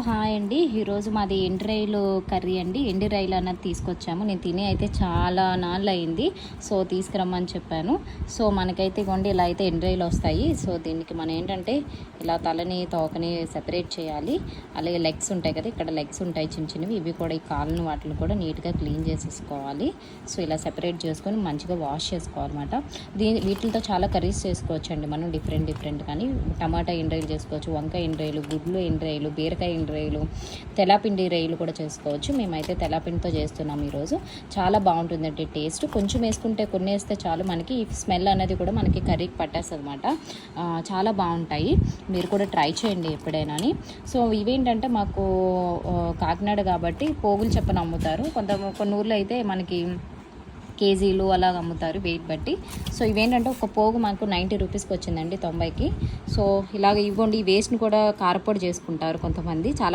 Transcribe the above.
Hi అండి. ఈరోజు మాది ఎండు రొయ్యలు కర్రీ అండి. ఎండు రొయ్యలు అన్నది తీసుకొచ్చాము. నేను తిని అయితే చాలా నాళ్ళు అయింది. సో తీసుకురమ్మని చెప్పాను. సో మనకైతే ఇవ్వండి ఇలా అయితే ఎండు రొయ్యలు వస్తాయి. సో దీనికి మనం ఏంటంటే ఇలా తలని తోకని సెపరేట్ చేయాలి. అలాగే లెగ్స్ ఉంటాయి కదా, ఇక్కడ లెగ్స్ ఉంటాయి చిన్న చిన్నవి, ఇవి కూడా ఈ కాళ్ళను వాటిని కూడా నీట్గా క్లీన్ చేసేసుకోవాలి. సో ఇలా సెపరేట్ చేసుకొని మంచిగా వాష్ చేసుకోవాలన్నమాట. వీటితో చాలా కర్రీస్ చేసుకోవచ్చు అండి మనం, డిఫరెంట్ కానీ టమాటా ఎండు రొయ్యలు చేసుకోవచ్చు, వంకాయ ఎండు రొయ్యలు, గుడ్లు ఎండు రొయ్యలు, బీరకాయ ఎండు రొయ్యలు, తెల్లపిండి రొయ్యలు కూడా చేసుకోవచ్చు. మేమైతే తెల్లపిండితో చేస్తున్నాం ఈరోజు. చాలా బాగుంటుందండి టేస్ట్. కొంచెం వేసుకుంటే కొన్ని వేస్తే చాలు, మనకి ఈ స్మెల్ అనేది కూడా మనకి కర్రీకి పట్టేస్తుంది అనమాట. చాలా బాగుంటాయి, మీరు కూడా ట్రై చేయండి ఎప్పుడైనా. సో ఇవేంటంటే మాకు కాకినాడ కాబట్టి పోగులు చెప్పని అమ్ముతారు. కొన్ని ఊర్లో అయితే మనకి కేజీలు అలా అమ్ముతారు వెయిట్ బట్టి. సో ఇవేంటంటే ఒక పోగు మాకు 90 రూపీస్కి వచ్చిందండి, 90కి. సో ఇలాగ ఇవ్వండి. ఈ వేస్ట్ని కూడా కారపొడి చేసుకుంటారు కొంతమంది. చాలా